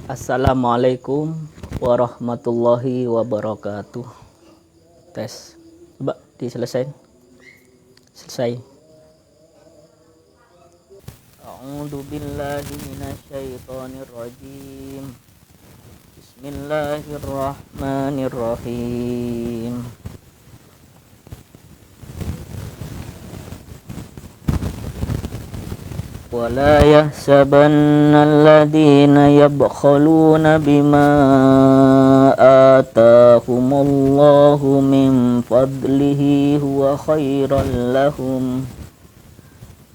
Assalamualaikum warahmatullahi wabarakatuh. Tes. Coba diselesain. Selesai. A'udzu billahi minasyaitonir rajim. Bismillahirrahmanirrahim. ولا يحسبن الذين يبخلون بما آتاهم الله من فضله هو خيرا لهم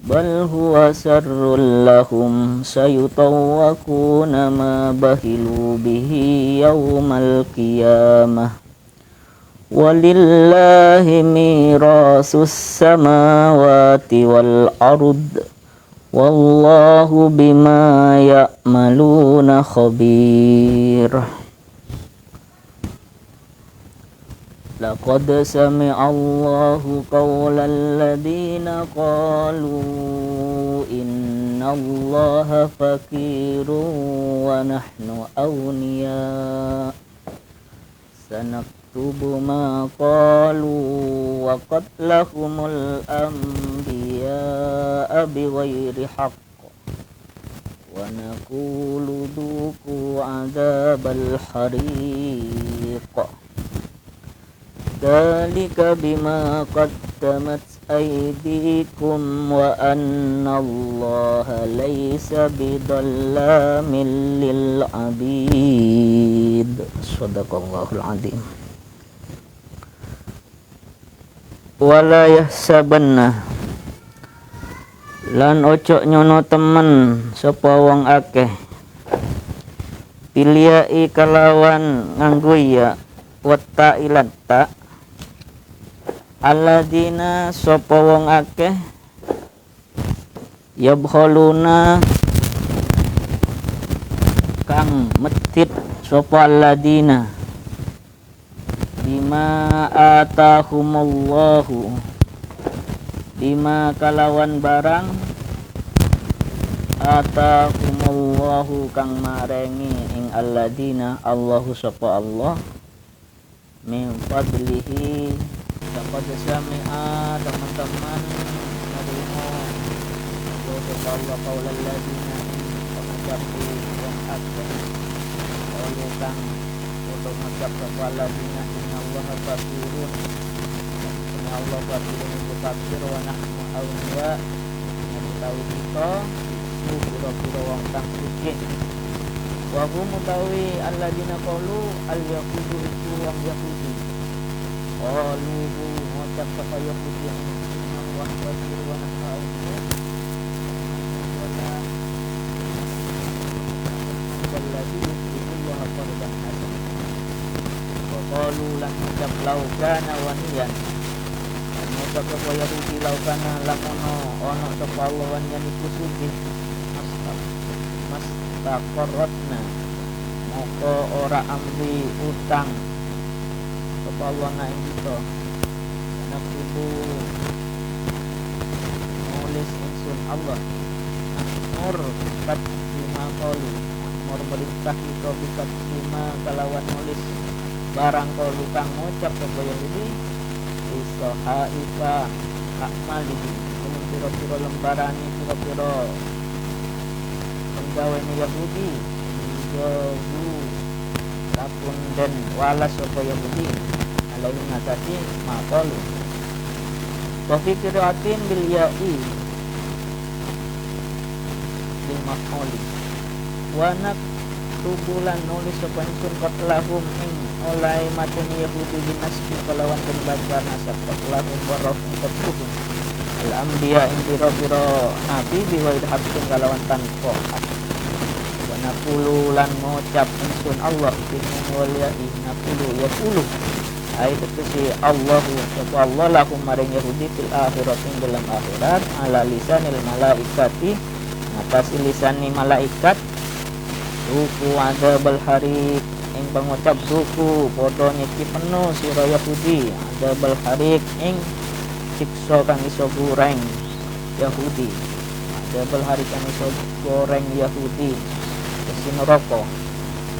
بل هو شر لهم سيطوقون ما بخلوا به يوم القيامة ولله ميراث السماوات والأرض Wallahu bima ya'maluna khabir. Laqad sami'a Allahu qawlal ladhina qalu inna Allaha faqirun wa nahnu awniya. Sanaktubu ma qalu wa qatlahumul anbiya'a bighairi haqq wa naqulu dhuqu 'adzabal hariq dzalika bima qaddamat aydikum wa anna Allaha laysa bidhallamin lil 'abid. Shadaqallahul 'adzim. Wala yahsabanna lan ojo nyono temen sapa wong akeh piliyai kalawan nganggo ya wata ilatta alladzina sapa wong akeh yabkhaluna kang medhit sapa alladzina bima atahumullahu bima kalawan barang atahumullahu kang marengi ing alladzina Allahu sapa Allah min fadlihi dapat sami'a teman-teman nerimo sapa Allah qaulal ladzina pengucapi yang akeh oleh kang untuk mengucap sapa alladzina Allah fakirun inna Allah fakirun itu fakir wa nahnu awliya mengetahui kita itu pura-pura wong kang suci wa hum mutawi alladzina qalu al-yahudu itu wong Yahudi qalu mengucap sapa Yahudi inna Allah fakir wa nahnu awliya wala alladzi yuhibbu Allah qarban hasan qalu lan ucap laukana waniyan ucap sapa Yahudi laukana lamono ono sapa Allah waniyan iku sugih mas taqarratna moko ora ambi utang sapa Allah nang kita nakubu nulis insun Allah nur kat lima qalu nur merintah kita bisa lima kalawan nulis barang kalu kang ngucap sapa Yahudi isahaifa akmalihi kumun pira-pira lembarani pira-pira penggaweane Yahudi jawu lapun dan walas sapa Yahudi alaihi ngatasi maqalu wa fi qira'atin bil ya'i bil maqali wa tubulan nulis sapa insun qatlahum ing oleh macam Yahudi binasbi kalawan pembaca nasab qatlahum warahum qatuhum al-anbiya ing biro-biro nabi biwaid haqqin kalawan tanpa hak wa naqulu lan ngucap insun Allah binun waliya'i naqulu yaqulu ai tegese Allahu sapa Allah lakum maring Yahudi fil akhirat ing dalam akhirat ala lisanil malaikati atas lisani malaikat suku adzabal harik ing pengucap suku padha nyiki penuh sira Yahudi adzabal harik ing siksa kang iso goreng Yahudi adzabal harik kang iso goreng Yahudi isi neraka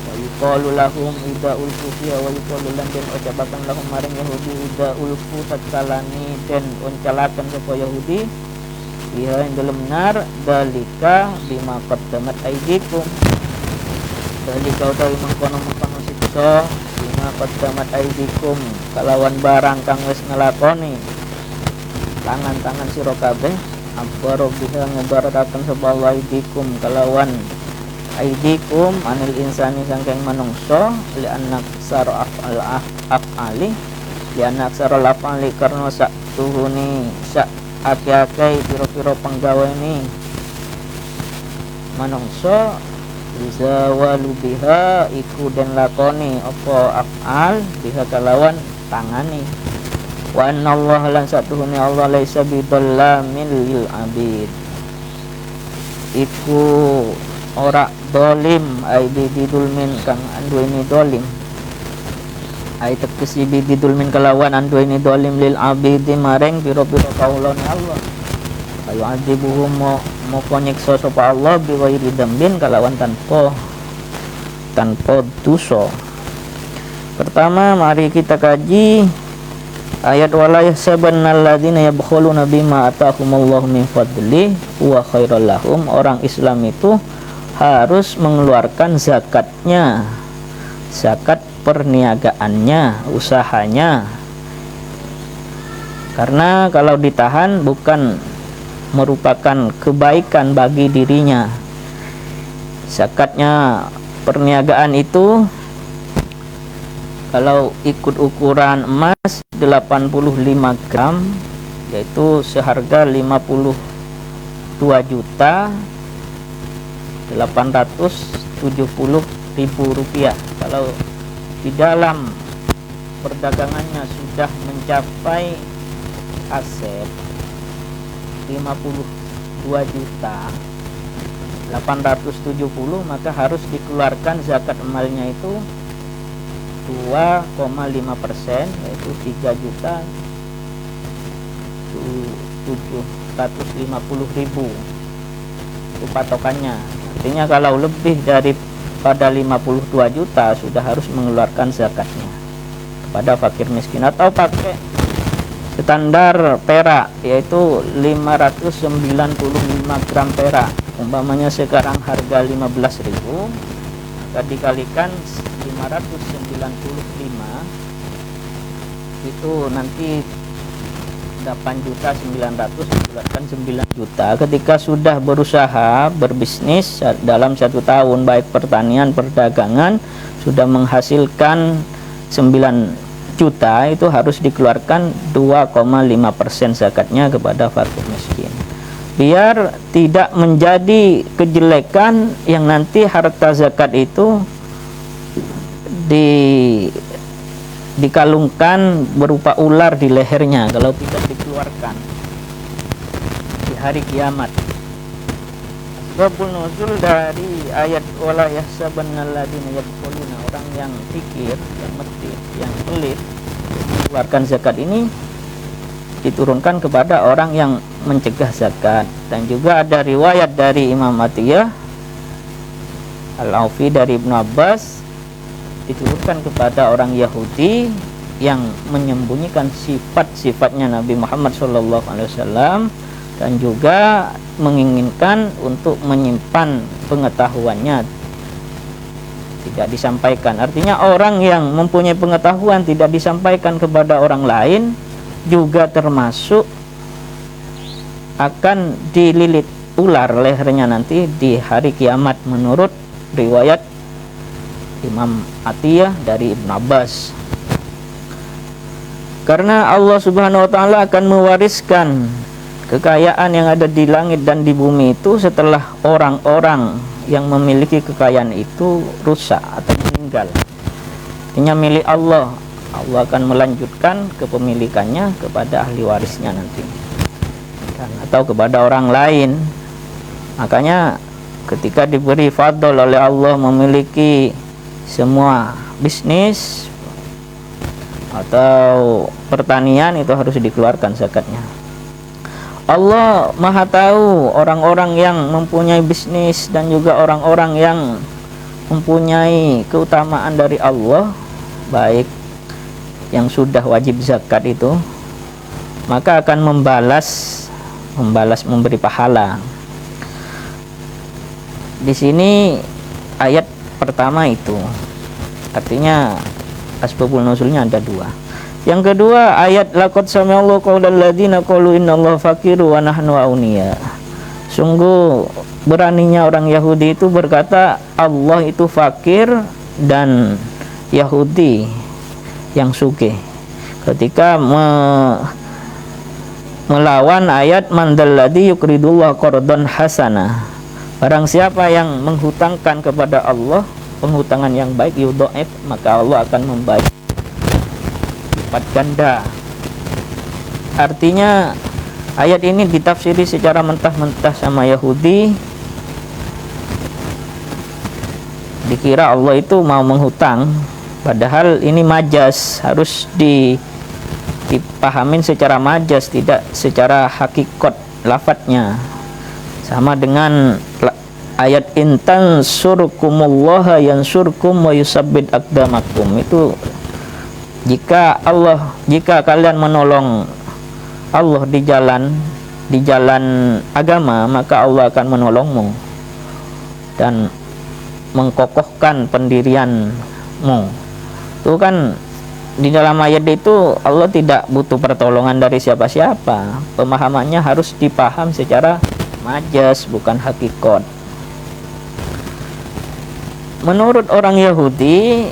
wa yuqalu lahum idza ulqu fiha wa yuqalu lan den ucapaken lahum maring Yahudi idza ulqu tatkalani den uncalaken sapa Yahudi fiha ing dalem nar dalika bima qaddamat aydikum dalika utawi mengkono-mengkono siksa bima qaddamat aydikum kalawan barang kang wis ngelakoni tangan-tangan sira kabeh abbaro biha ngebarataken sapa Allah aydikum kalawan aidikum anil insani sangking manungso li anak saro af'ali li anak saro af'ali karena sak tuhuni sak aki-aki piro-piro penggawe ini manungso bisa walu biha iku den lakoni apa af'al biha kalawan tangani wa anna Allah lan satuhuni Allah laisa bidallamin lil abid iku ora dolim ai bidulmin kang anduweni dolim ai tegesi bidulmin kalawan anduweni dolim lil abidi maring pira-pira kaulane Allah ayu adibuhum moko nyiksa sapa Allah biwairi dambin kalawan tanpa dosa. Pertama mari kita kaji ayat wala yahsabannal ladzina yabkhuluna bima atahumullahu min fadli wa khairal lahum. Orang Islam itu harus mengeluarkan zakatnya, zakat perniagaannya, usahanya. Karena kalau ditahan bukan merupakan kebaikan bagi dirinya. Zakatnya perniagaan itu kalau ikut ukuran emas 85 gram yaitu seharga 52 juta 870.000 rupiah. Kalau di dalam perdagangannya sudah mencapai aset 52 juta 870, maka harus dikeluarkan zakat emalnya itu 2,5%, yaitu 3 juta 750.000 itu patokannya. Artinya kalau lebih daripada 52 juta sudah harus mengeluarkan zakatnya kepada fakir miskin, atau pakai standar perak yaitu 595 gram perak. Umpamanya sekarang harga 15.000, maka dikalikan 595 itu nanti 8.900 dikeluarkan 9 juta. Ketika sudah berusaha berbisnis dalam 1 tahun baik pertanian perdagangan sudah menghasilkan 9 juta, itu harus dikeluarkan 2,5% zakatnya kepada fakir miskin, biar tidak menjadi kejelekan yang nanti harta zakat itu dikalungkan berupa ular di lehernya kalau tidak dikeluarkan di hari kiamat. Asbabul nuzul dari ayat wala yahsabannal ladzina yabkhuluna, orang yang pikir, yang medit, yang pelit mengeluarkan zakat ini diturunkan kepada orang yang mencegah zakat. Dan juga ada riwayat dari Imam Atiyah Al-Aufi dari Ibnu Abbas diturunkan kepada orang Yahudi yang menyembunyikan sifat-sifatnya Nabi Muhammad SAW dan juga menginginkan untuk menyimpan pengetahuannya, tidak disampaikan. Artinya orang yang mempunyai pengetahuan tidak disampaikan kepada orang lain juga termasuk akan dililit ular lehernya nanti di hari kiamat menurut riwayat Imam Atiyah dari Ibn Abbas. Karena Allah Subhanahu wa taala akan mewariskan kekayaan yang ada di langit dan di bumi itu setelah orang-orang yang memiliki kekayaan itu rusak atau meninggal. Artinya milik Allah. Allah akan melanjutkan kepemilikannya kepada ahli warisnya nanti, atau kepada orang lain. Makanya ketika diberi fadl oleh Allah memiliki semua bisnis atau pertanian, itu harus dikeluarkan zakatnya. Allah Maha tahu orang-orang yang mempunyai bisnis dan juga orang-orang yang mempunyai keutamaan dari Allah, baik yang sudah wajib zakat itu, maka akan membalas memberi pahala. Di sini ayat pertama itu artinya asbabul nuzulnya ada dua. Yang kedua ayat laqad sami'allahu qaulal ladzina qalu innallaha faqiru wa nahnu aghniya. Sungguh beraninya orang Yahudi itu berkata Allah itu fakir dan Yahudi yang sugih, ketika melawan ayat mandalladzi yuqridullah qardan hasanah. Barang siapa yang menghutangkan kepada Allah penghutangan yang baik, yudha'if, maka Allah akan membayar lipat ganda. Artinya ayat ini ditafsiri secara mentah-mentah sama Yahudi, dikira Allah itu mau menghutang, padahal ini majas, harus dipahamin secara majas, tidak secara hakikat lafadznya. Sama dengan ayat intan surkumullaha yansurkum wa yusabbit aqdamakum. Itu jika kalian menolong Allah di jalan agama, maka Allah akan menolongmu dan mengkokohkan pendirianmu. Itu kan di dalam ayat itu Allah tidak butuh pertolongan dari siapa-siapa. Pemahamannya harus dipaham secara majas, bukan hakikat. Menurut orang Yahudi,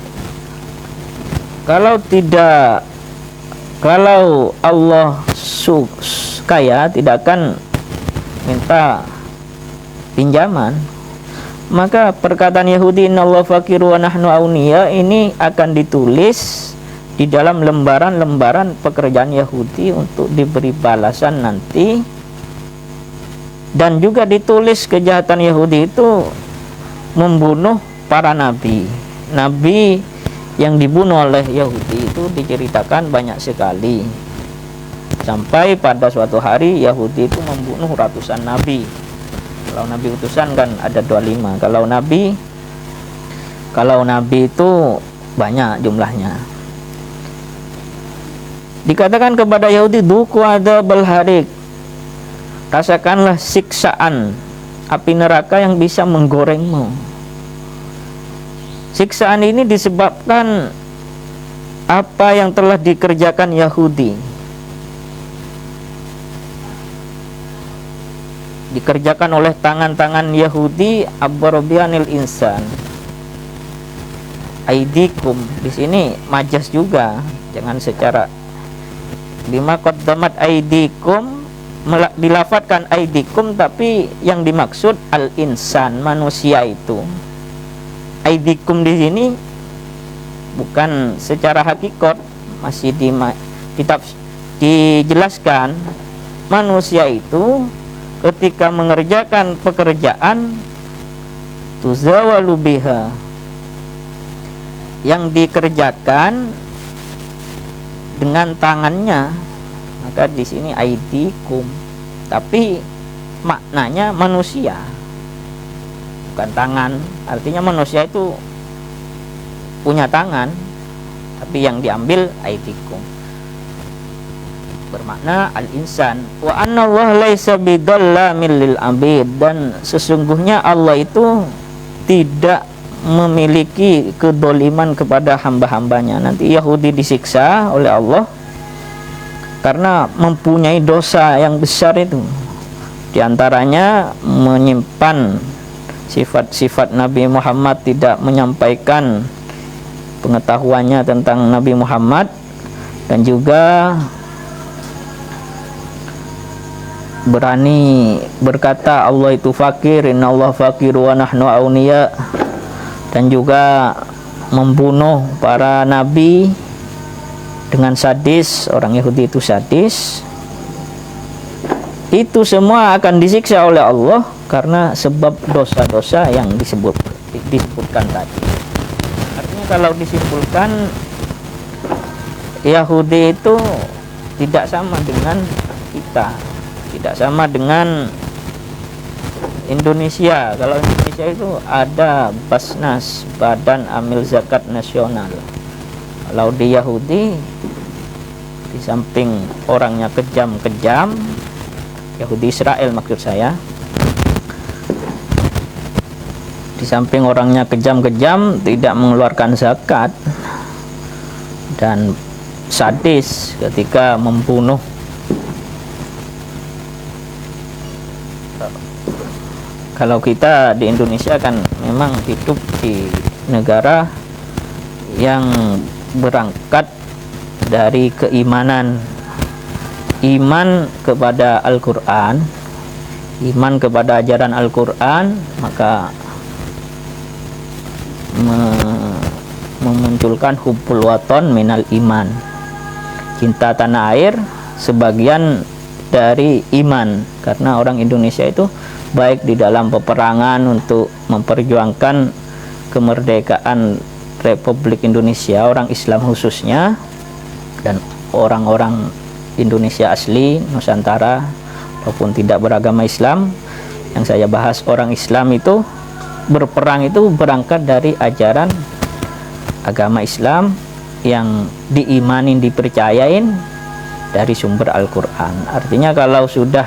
kalau Allah kaya tidak akan minta pinjaman, maka perkataan Yahudi innallaha faqiru wa nahnu aghniya ini akan ditulis di dalam lembaran-lembaran pekerjaan Yahudi untuk diberi balasan nanti. Dan juga ditulis kejahatan Yahudi itu membunuh para nabi. Nabi yang dibunuh oleh Yahudi itu diceritakan banyak sekali, sampai pada suatu hari Yahudi itu membunuh ratusan nabi. Kalau nabi utusan kan ada 25. Kalau nabi itu banyak jumlahnya. Dikatakan kepada Yahudi, duku adzabal harik, rasakanlah siksaan api neraka yang bisa menggorengmu. Siksaan ini disebabkan apa yang telah dikerjakan Yahudi, dikerjakan oleh tangan-tangan Yahudi. Abbarabianil insan aidikum, di sini majas juga, jangan secara bima qaddamat aidikum, dilafatkan aidikum, tapi yang dimaksud al insan, manusia itu. Aidikum di sini bukan secara hakikat, masih dijelaskan manusia itu ketika mengerjakan pekerjaan tuzawalu biha, yang dikerjakan dengan tangannya, maka di sini aidikum, tapi maknanya manusia, bukan tangan. Artinya manusia itu punya tangan, tapi yang diambil aidikum, bermakna al-insan. Wa anna Allah laisa bidhallamin lil abid, dan sesungguhnya Allah itu tidak memiliki kedoliman kepada hamba-hambanya. Nanti Yahudi disiksa oleh Allah karena mempunyai dosa yang besar itu. Di antaranya menyimpan sifat-sifat Nabi Muhammad, tidak menyampaikan pengetahuannya tentang Nabi Muhammad, dan juga berani berkata Allah itu fakir, innallaha faqiru wa nahnu aghniya, dan juga membunuh para nabi dengan sadis. Orang Yahudi itu sadis. Itu semua akan disiksa oleh Allah karena sebab dosa-dosa yang disebutkan tadi. Artinya kalau disimpulkan, Yahudi itu tidak sama dengan kita, tidak sama dengan Indonesia, kalau Indonesia itu ada Basnas, Badan Amil Zakat Nasional. Kalau di Yahudi, di samping orangnya kejam-kejam, Yahudi Israel maksud saya, di samping orangnya kejam-kejam, tidak mengeluarkan zakat dan sadis ketika membunuh kalau kita di Indonesia kan memang hidup di negara yang berangkat dari keimanan, iman kepada Al-Quran, iman kepada ajaran Al-Quran, maka memunculkan hubbul waton minal iman, cinta tanah air sebagian dari iman. Karena orang Indonesia itu baik di dalam peperangan untuk memperjuangkan kemerdekaan Republik Indonesia, orang Islam khususnya, dan orang-orang Indonesia asli Nusantara maupun tidak beragama Islam. Yang saya bahas orang Islam itu berperang itu berangkat dari ajaran agama Islam yang diimanin, dipercayain dari sumber Al-Quran. Artinya kalau sudah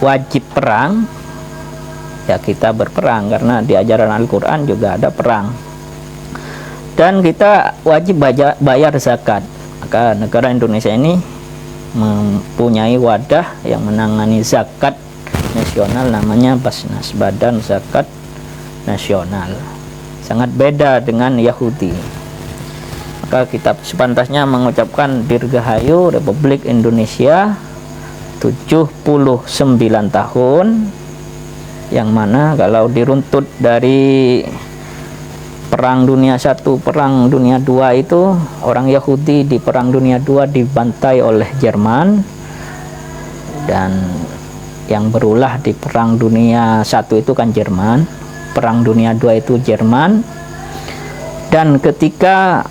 wajib perang, ya kita berperang, karena di ajaran Al-Quran juga ada perang. Dan kita wajib bayar zakat. Maka negara Indonesia ini mempunyai wadah yang menangani zakat nasional, namanya Basnas, Badan Zakat Nasional. Sangat beda dengan Yahudi. Maka kita sepantasnya mengucapkan Dirgahayu Republik Indonesia 79 tahun, yang mana kalau diruntut dari Perang Dunia I, Perang Dunia II itu, orang Yahudi di Perang Dunia II dibantai oleh Jerman, dan yang berulah di Perang Dunia I itu kan Jerman, Perang Dunia II itu Jerman. Dan ketika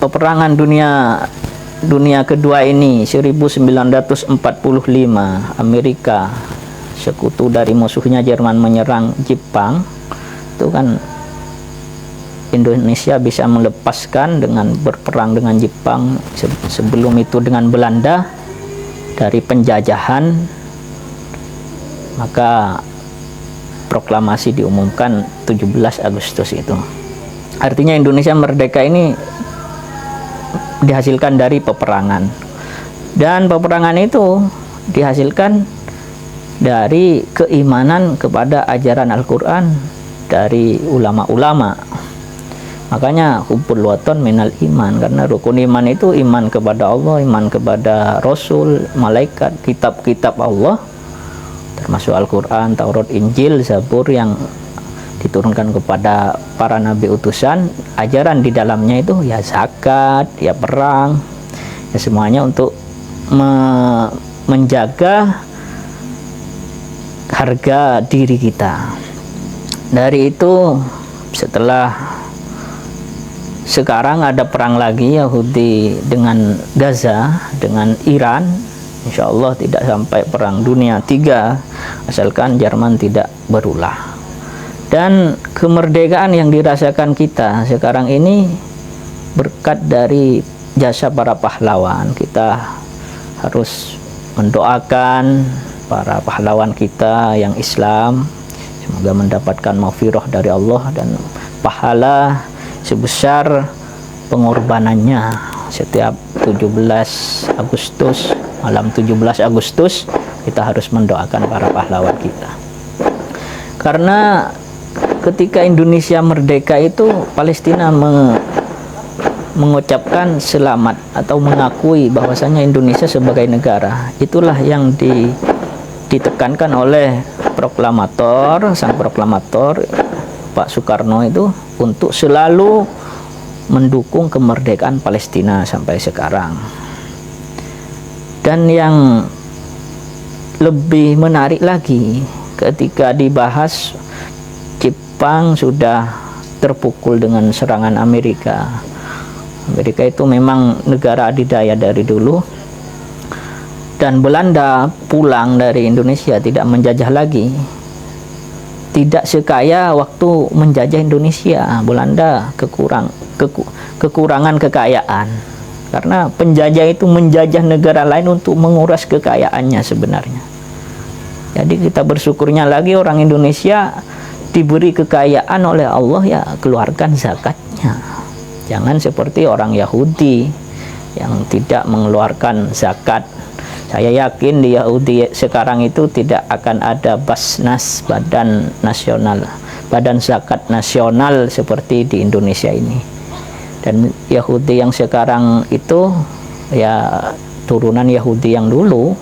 peperangan dunia kedua ini 1945, Amerika sekutu dari musuhnya Jerman menyerang Jepang, itu kan Indonesia bisa melepaskan dengan berperang dengan Jepang, sebelum itu dengan Belanda, dari penjajahan. Maka proklamasi diumumkan 17 Agustus itu. Artinya Indonesia merdeka ini dihasilkan dari peperangan, dan peperangan itu dihasilkan dari keimanan kepada ajaran Al-Quran dari ulama-ulama. Makanya hubbul waton minal iman, karena rukun iman itu iman kepada Allah, iman kepada Rasul, malaikat, kitab-kitab Allah, termasuk Al-Quran, Taurat, Injil, Zabur yang diturunkan kepada para nabi utusan. Ajaran di dalamnya itu ya zakat, ya perang, ya semuanya untuk menjaga harga diri kita. Dari itu, setelah sekarang ada perang lagi Yahudi dengan Gaza, dengan Iran, insya Allah tidak sampai perang dunia 3 asalkan Jerman tidak berulah. Dan kemerdekaan yang dirasakan kita sekarang ini berkat dari jasa para pahlawan. Kita harus mendoakan para pahlawan kita yang Islam, semoga mendapatkan maghfirah dari Allah dan pahala sebesar pengorbanannya. Setiap 17 Agustus, malam 17 Agustus, kita harus mendoakan para pahlawan kita. Karena ketika Indonesia merdeka itu, Palestina mengucapkan selamat atau mengakui bahwasanya Indonesia sebagai negara. Itulah yang ditekankan oleh sang proklamator Pak Soekarno itu, untuk selalu mendukung kemerdekaan Palestina sampai sekarang. Dan yang lebih menarik lagi, ketika dibahas Jepang sudah terpukul dengan serangan Amerika. Amerika itu memang negara adidaya dari dulu. dan Belanda pulang dari Indonesia tidak menjajah lagi, tidak sekaya waktu menjajah Indonesia. Belanda kekurangan kekayaan, karena penjajah itu menjajah negara lain untuk menguras kekayaannya sebenarnya. Jadi kita bersyukurnya lagi orang Indonesia diberi kekayaan oleh Allah, ya keluarkan zakatnya. Jangan seperti orang Yahudi yang tidak mengeluarkan zakat. Saya yakin di Yahudi sekarang itu tidak akan ada Basnas, badan nasional, badan zakat nasional seperti di Indonesia ini. Dan Yahudi yang sekarang itu ya turunan Yahudi yang dulu.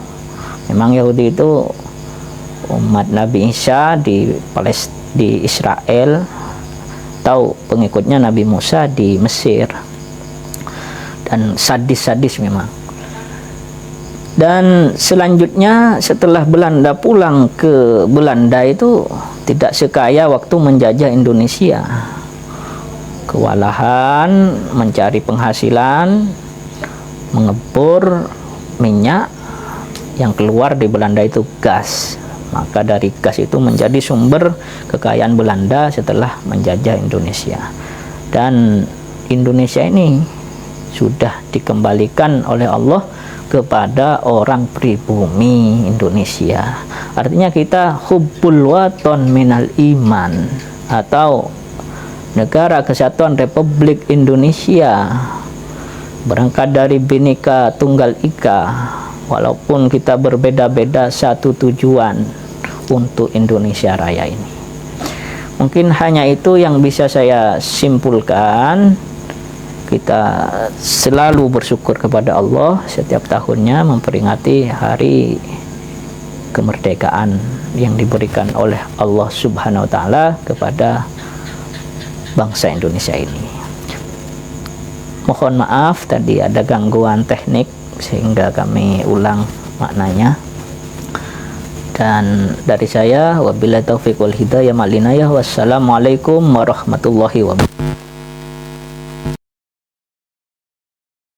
Memang Yahudi itu umat Nabi Isa di Israel, atau pengikutnya Nabi Musa di Mesir, dan sadis-sadis memang. Dan selanjutnya setelah Belanda pulang ke Belanda itu tidak sekaya waktu menjajah Indonesia. Kewalahan mencari penghasilan, mengebor minyak, yang keluar di Belanda itu gas. Maka dari gas itu menjadi sumber kekayaan Belanda setelah menjajah Indonesia. Dan Indonesia ini sudah dikembalikan oleh Allah kepada orang pribumi Indonesia. Artinya kita hubbul waton minal iman, atau Negara Kesatuan Republik Indonesia berangkat dari Bhinneka Tunggal Ika. Walaupun kita berbeda-beda, satu tujuan untuk Indonesia Raya ini. Mungkin hanya itu yang bisa saya simpulkan. Kita selalu bersyukur kepada Allah setiap tahunnya memperingati hari kemerdekaan yang diberikan oleh Allah Subhanahu wa Ta'ala kepada bangsa Indonesia ini. Mohon maaf tadi ada gangguan teknik sehingga kami ulang maknanya. Dan dari saya, wabillahi taufiq wal hidayah, wassalamualaikum warahmatullahi wabarakatuh.